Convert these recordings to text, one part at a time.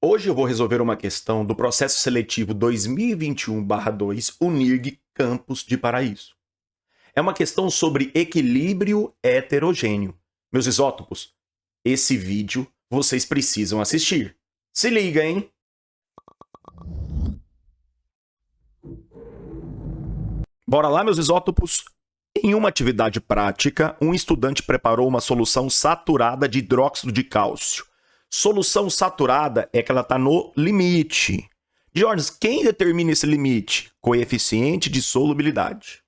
Hoje eu vou resolver uma questão do processo seletivo 2021/2 UNIRG Campus de Paraíso. É uma questão sobre equilíbrio heterogêneo. Meus isótopos, esse vídeo vocês precisam assistir. Se liga, hein? Bora lá, meus isótopos? Em uma atividade prática, um estudante preparou uma solução saturada de hidróxido de cálcio. Solução saturada é que ela está no limite. Jorge, quem determina esse limite? Coeficiente de solubilidade.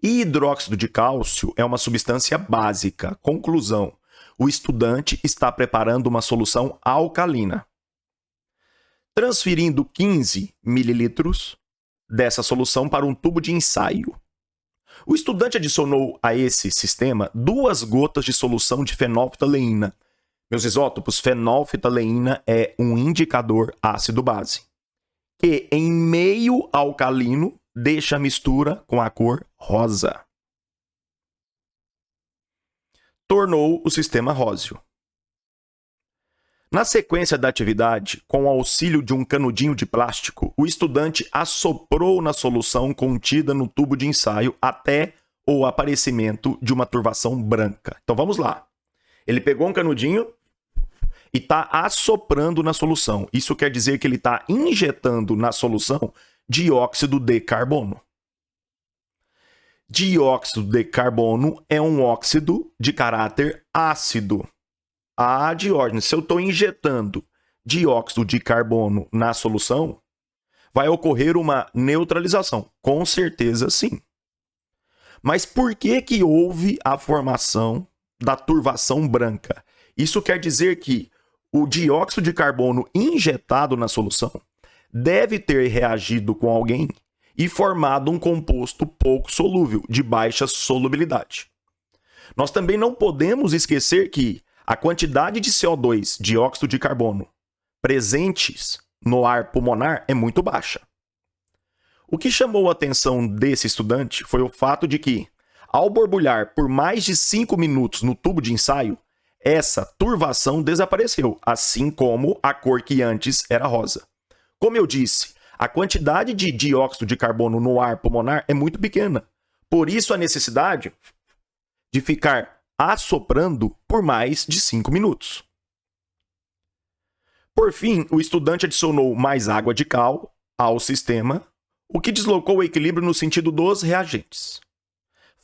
E hidróxido de cálcio é uma substância básica. Conclusão: o estudante está preparando uma solução alcalina. Transferindo 15 mililitros dessa solução para um tubo de ensaio. O estudante adicionou a esse sistema 2 gotas de solução de fenolftaleína. Meus isótopos, fenolftaleína é um indicador ácido-base, que em meio alcalino deixa a mistura com a cor rosa. Tornou o sistema róseo. Na sequência da atividade, com o auxílio de um canudinho de plástico, o estudante assoprou na solução contida no tubo de ensaio até o aparecimento de uma turvação branca. Então vamos lá. Ele pegou um canudinho e está assoprando na solução. Isso quer dizer que ele está injetando na solução dióxido de carbono. Dióxido de carbono é um óxido de caráter ácido. Diógenes, se eu estou injetando dióxido de carbono na solução, vai ocorrer uma neutralização. Com certeza, sim. Mas por que houve a formação da turvação branca? Isso quer dizer que o dióxido de carbono injetado na solução deve ter reagido com alguém e formado um composto pouco solúvel, de baixa solubilidade. Nós também não podemos esquecer que a quantidade de CO2, dióxido de carbono, presentes no ar pulmonar é muito baixa. O que chamou a atenção desse estudante foi o fato de que, ao borbulhar por mais de 5 minutos no tubo de ensaio, essa turvação desapareceu, assim como a cor que antes era rosa. Como eu disse, a quantidade de dióxido de carbono no ar pulmonar é muito pequena. Por isso a necessidade de ficar assoprando por mais de 5 minutos. Por fim, o estudante adicionou mais água de cal ao sistema, o que deslocou o equilíbrio no sentido dos reagentes.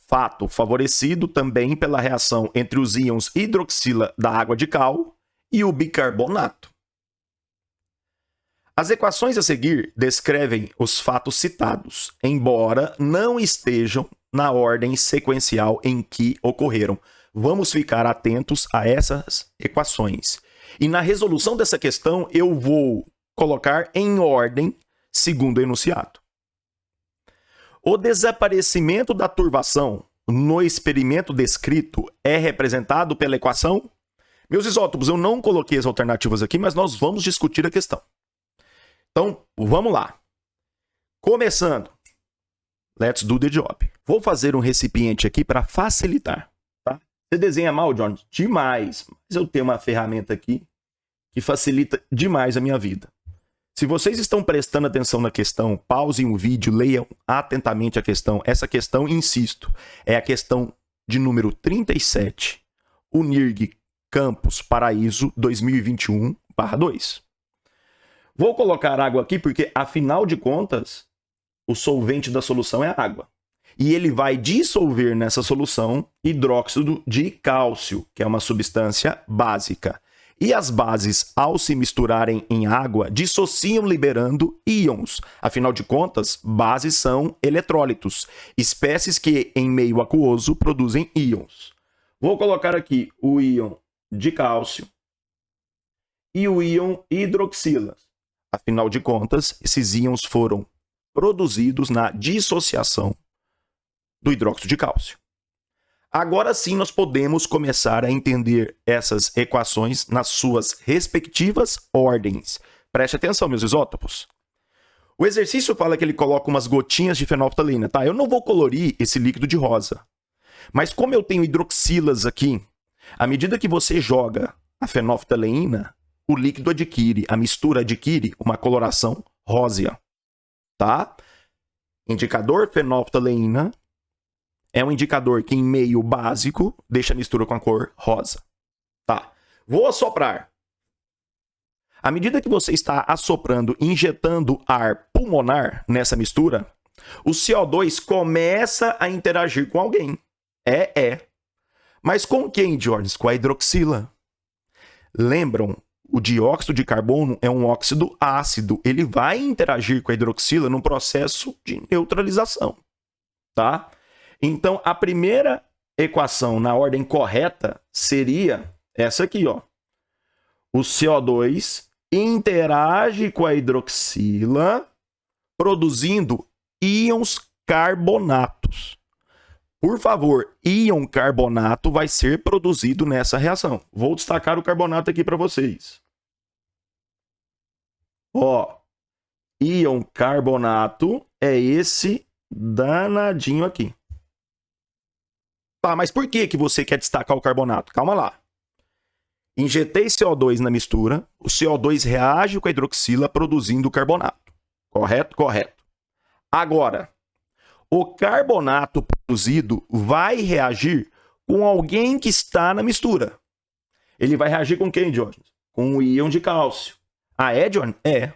Fato favorecido também pela reação entre os íons hidroxila da água de cal e o bicarbonato. As equações a seguir descrevem os fatos citados, embora não estejam na ordem sequencial em que ocorreram. Vamos ficar atentos a essas equações. E na resolução dessa questão, eu vou colocar em ordem segundo o enunciado. O desaparecimento da turvação no experimento descrito é representado pela equação? Meus isótopos, eu não coloquei as alternativas aqui, mas nós vamos discutir a questão. Então, vamos lá. Começando. Let's do the job. Vou fazer um recipiente aqui para facilitar. Tá? Você desenha mal, John? Demais. Mas eu tenho uma ferramenta aqui que facilita demais a minha vida. Se vocês estão prestando atenção na questão, pausem o vídeo, leiam atentamente a questão. Essa questão, insisto, é a questão de número 37, UNIRG Campus Paraíso 2021/2. Vou colocar água aqui porque, afinal de contas, o solvente da solução é a água. E ele vai dissolver nessa solução hidróxido de cálcio, que é uma substância básica. E as bases, ao se misturarem em água, dissociam liberando íons. Afinal de contas, bases são eletrólitos, espécies que, em meio aquoso, produzem íons. Vou colocar aqui o íon de cálcio e o íon hidroxila. Afinal de contas, esses íons foram produzidos na dissociação do hidróxido de cálcio. Agora sim nós podemos começar a entender essas equações nas suas respectivas ordens. Preste atenção, meus isótopos. O exercício fala que ele coloca umas gotinhas de fenolftaleína, tá? Eu não vou colorir esse líquido de rosa. Mas como eu tenho hidroxilas aqui, à medida que você joga a fenolftaleína, o líquido adquire, a mistura adquire uma coloração rósea, tá? Indicador fenolftaleína é um indicador que em meio básico deixa a mistura com a cor rosa, tá? Vou assoprar. À medida que você está assoprando, injetando ar pulmonar nessa mistura, o CO2 começa a interagir com alguém. Mas com quem, Jones? Com a hidroxila. Lembram? O dióxido de carbono é um óxido ácido. Ele vai interagir com a hidroxila num processo de neutralização, tá? Então, a primeira equação na ordem correta seria essa aqui, ó. O CO2 interage com a hidroxila, produzindo íons carbonatos. Por favor, íon carbonato vai ser produzido nessa reação. Vou destacar o carbonato aqui para vocês. Ó, íon carbonato é esse danadinho aqui. Tá, mas por que você quer destacar o carbonato? Calma lá. Injetei CO2 na mistura, o CO2 reage com a hidroxila produzindo carbonato. Correto? Correto. Agora, o carbonato produzido vai reagir com alguém que está na mistura. Ele vai reagir com quem, Diógenes? Com o íon de cálcio. Ah, é, Diógenes? É.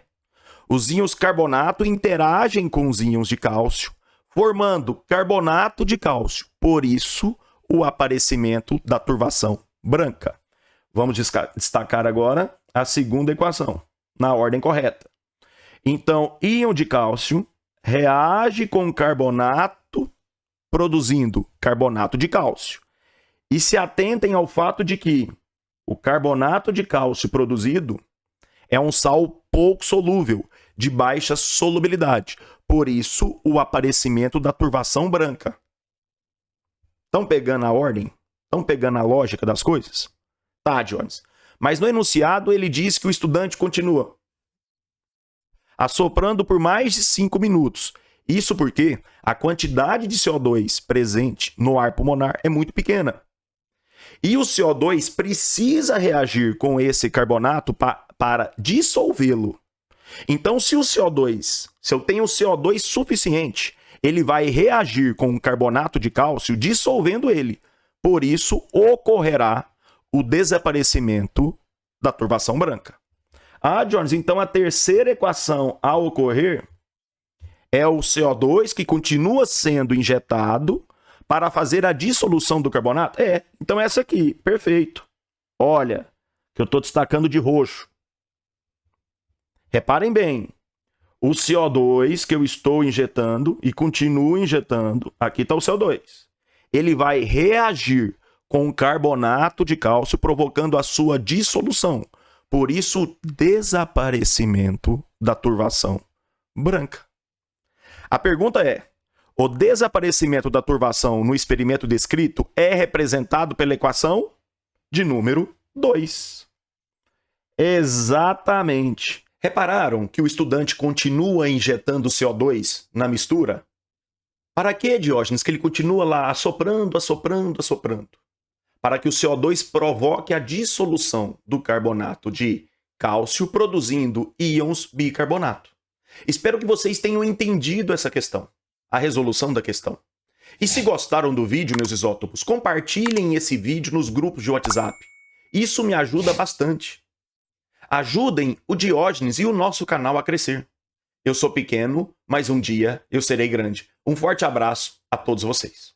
Os íons carbonato interagem com os íons de cálcio, formando carbonato de cálcio. Por isso, o aparecimento da turvação branca. Vamos destacar agora a segunda equação, na ordem correta. Então, íon de cálcio reage com carbonato, produzindo carbonato de cálcio. E se atentem ao fato de que o carbonato de cálcio produzido é um sal pouco solúvel, de baixa solubilidade. Por isso, o aparecimento da turvação branca. Estão pegando a ordem? Estão pegando a lógica das coisas? Tá, Jones. Mas no enunciado ele diz que o estudante continua assoprando por mais de 5 minutos. Isso porque a quantidade de CO2 presente no ar pulmonar é muito pequena. E o CO2 precisa reagir com esse carbonato para dissolvê-lo. Então, se eu tenho CO2 suficiente, ele vai reagir com o carbonato de cálcio, dissolvendo ele. Por isso, ocorrerá o desaparecimento da turvação branca. Ah, Jones, então a terceira equação a ocorrer é o CO2 que continua sendo injetado para fazer a dissolução do carbonato? É, então essa aqui, perfeito. Olha, que eu estou destacando de roxo. Reparem bem, o CO2 que eu estou injetando e continuo injetando, aqui está o CO2. Ele vai reagir com o carbonato de cálcio, provocando a sua dissolução. Por isso, o desaparecimento da turvação branca. A pergunta é: o desaparecimento da turvação no experimento descrito é representado pela equação de número 2. Exatamente. Repararam que o estudante continua injetando CO2 na mistura? Para que, Diógenes, que ele continua lá assoprando? Para que o CO2 provoque a dissolução do carbonato de cálcio, produzindo íons bicarbonato. Espero que vocês tenham entendido essa questão, a resolução da questão. E se gostaram do vídeo, meus isótopos, compartilhem esse vídeo nos grupos de WhatsApp. Isso me ajuda bastante. Ajudem o Diógenes e o nosso canal a crescer. Eu sou pequeno, mas um dia eu serei grande. Um forte abraço a todos vocês.